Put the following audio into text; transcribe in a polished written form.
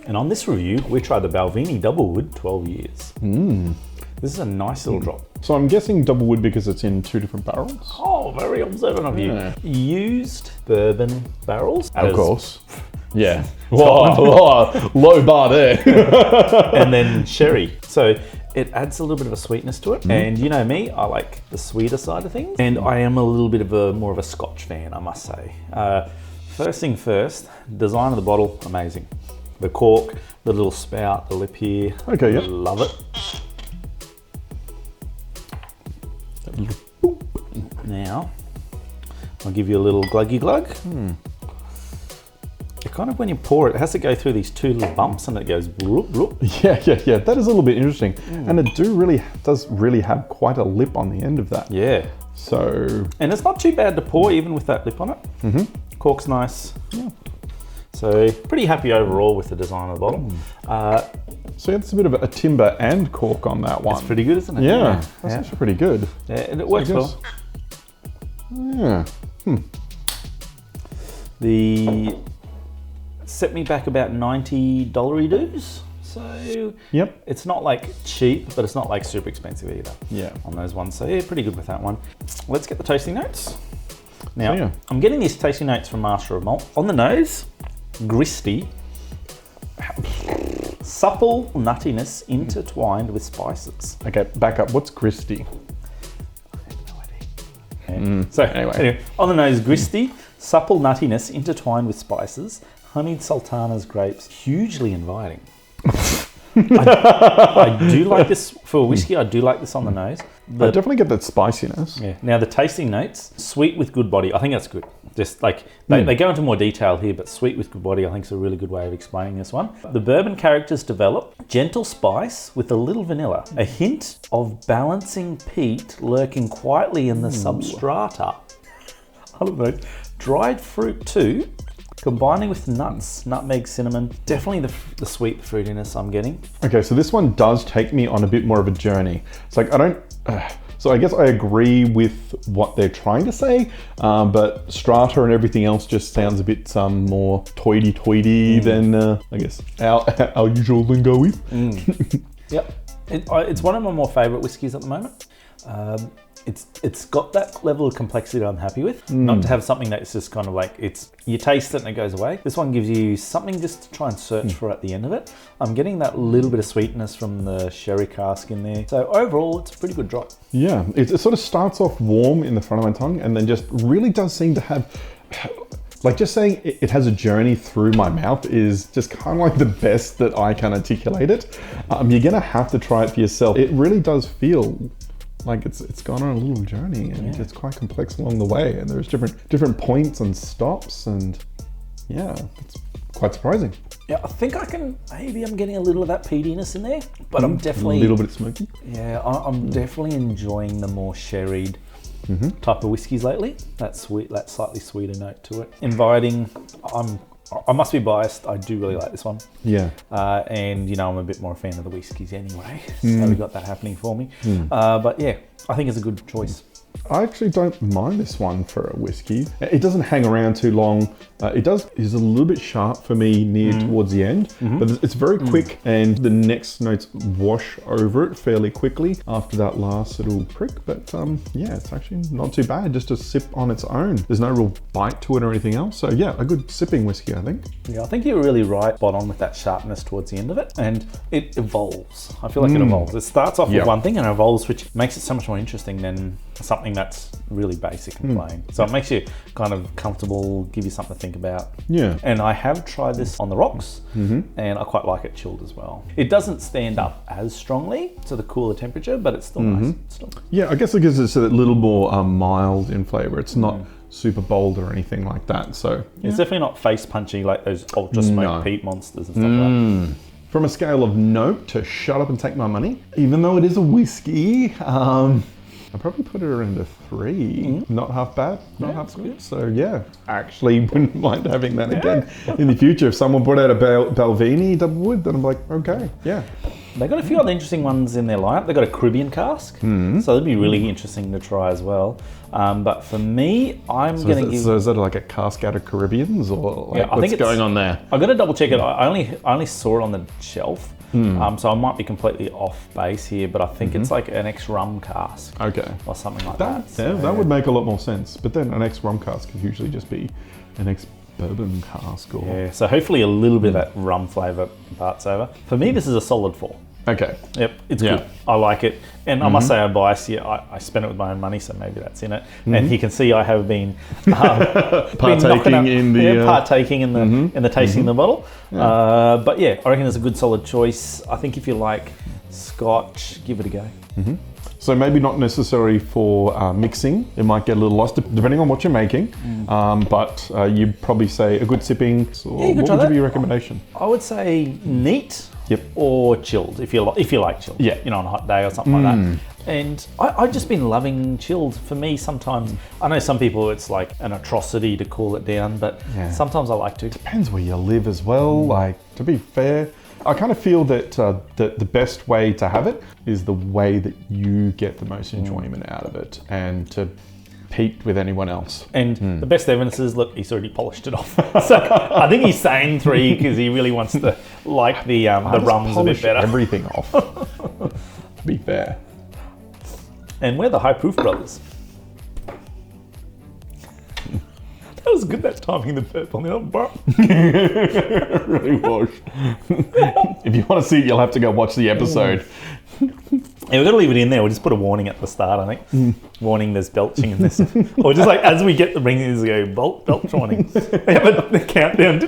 And on this review, we tried the Balvenie Doublewood 12 years. This is a nice little drop. So I'm guessing Doublewood because it's in 2 different barrels? Oh, very observant of you. Used bourbon barrels. Of course. Yeah. Whoa, low bar there. And then sherry. So it adds a little bit of a sweetness to it. And you know me, I like the sweeter side of things. And I am a little bit of more of a Scotch fan, I must say. First thing first, design of the bottle, amazing. The cork, the little spout, the lip here. Okay, yeah. Love it. Now, I'll give you a little gluggy glug. It kind of, when you pour it has to go through these 2 little bumps and it goes bloop, bloop. Yeah. That is a little bit interesting. And it does really have quite a lip on the end of that. Yeah. So... And it's not too bad to pour even with that lip on it. Cork's nice. Yeah. So pretty happy overall with the design of the bottle. So it's a bit of a timber and cork on that one. It's pretty good, isn't it? Yeah, that's actually pretty good. Yeah, and it works well. Yeah. The set me back about $90 dues. So Yep. it's not like cheap, but it's not like super expensive either. Yeah. On those ones. So yeah, pretty good with that one. Let's get the tasting notes. Now, So, yeah. I'm getting these tasting notes from Master of Malt. On the nose, gristy, supple nuttiness intertwined with spices. Okay, back up. What's gristy? I have no idea. So anyway, on the nose, gristy, supple nuttiness intertwined with spices, honeyed sultanas grapes, hugely inviting. I do like this for a whiskey. I do like this on the nose. I definitely get that spiciness. Yeah. Now the tasting notes, sweet with good body. I think that's good. Just like they go into more detail here, but sweet with good body, I think is a really good way of explaining this one. The bourbon characters develop gentle spice with a little vanilla, a hint of balancing peat lurking quietly in the substrata. I don't know. Dried fruit too. Combining with nuts, nutmeg, cinnamon, definitely the sweet fruitiness I'm getting. Okay, so this one does take me on a bit more of a journey. It's like, so I guess I agree with what they're trying to say, but strata and everything else just sounds a bit more toity than, I guess, our usual lingo is. Yep. It's one of my more favourite whiskies at the moment. It's got that level of complexity that I'm happy with. Not to have something that's just kind of like, you taste it and it goes away. This one gives you something just to try and search for at the end of it. I'm getting that little bit of sweetness from the sherry cask in there. So overall, it's a pretty good drop. Yeah, it sort of starts off warm in the front of my tongue and then just really does seem to have, like just saying it has a journey through my mouth is just kind of like the best that I can articulate it. You're gonna have to try it for yourself. It really does feel like it's gone on a little journey and it's quite complex along the way, and there's different points and stops, and yeah, it's quite surprising. Yeah, I think I'm getting a little of that peatiness in there, but I'm definitely... A little bit smoky? Yeah, I'm definitely enjoying the more sherried type of whiskies lately. That slightly sweeter note to it. Inviting, I must be biased, I do really like this one. Yeah. And you know, I'm a bit more a fan of the whiskies anyway, so we got that happening for me. But yeah, I think it's a good choice. I actually don't mind this one for a whiskey. It doesn't hang around too long. It is a little bit sharp for me near towards the end, but it's very quick, and the next notes wash over it fairly quickly after that last little prick. But yeah, it's actually not too bad just to sip on its own. There's no real bite to it or anything else. So yeah, a good sipping whiskey, I think. Yeah, I think you're really right, spot on with that sharpness towards the end of it, and it evolves. I feel like it evolves. It starts off with one thing and evolves, which makes it so much more interesting than something that's really basic and plain. So it makes you kind of comfortable, give you something to think about. Yeah. And I have tried this on the rocks, and I quite like it chilled as well. It doesn't stand up as strongly to the cooler temperature, but it's still nice. Yeah, I guess because it's a little more mild in flavour. It's not super bold or anything like that. So it's definitely not face punchy like those ultra smoked peat monsters and stuff like that. From a scale of nope to shut up and take my money, even though it is a whiskey, I'd probably put it around a 3. Not half bad, not half good. So yeah, actually wouldn't mind having that again in the future. If someone brought out a Balvenie Doublewood, then I'm like, okay, yeah. They've got a few other interesting ones in their lineup. They've got a Caribbean cask, so that'd be really interesting to try as well. But for me, I'm going to give... So is that like a cask out of Caribbeans, or like, Yeah, I think what's going on there? I've got to double check it. I only saw it on the shelf, so I might be completely off base here, but I think it's like an ex-rum cask. Okay. Or something like that. Yeah, that would make a lot more sense. But then an ex-rum cask could usually just be an ex-bourbon cask. Or... Yeah, so hopefully a little bit of that rum flavour imparts over. For me, this is a solid 4. Okay. Yep, it's good. I like it. And I must say I'm biased here. I spent it with my own money, so maybe that's in it. And you can see I have been partaking in the tasting of the bottle. Yeah. But yeah, I reckon it's a good solid choice. I think if you like Scotch, give it a go. So maybe not necessary for mixing. It might get a little lost depending on what you're making. But you'd probably say a good sipping. Or what would be your recommendation? I would say neat. Yep. Or chilled, if you like chilled. Yeah. You know, on a hot day or something like that. And I've just been loving chilled. For me, sometimes, I know some people it's like an atrocity to cool it down, but sometimes I like to. Depends where you live as well. Like, to be fair, I kind of feel that the best way to have it is the way that you get the most enjoyment out of it, and to compete with anyone else. And the best evidence is, look, he's already polished it off. So I think he's saying 3 because he really wants to like the rums a bit better. Everything off. To be fair. And we're the High Proof Brothers. That was good, that timing, the purple. It really was. If you want to see it, you'll have to go watch the episode. Yeah, we're going to leave it in there. We'll just put a warning at the start, I think. Warning, there's belching in this. Or just like, as we get the ring, go, belch warning. We have a countdown.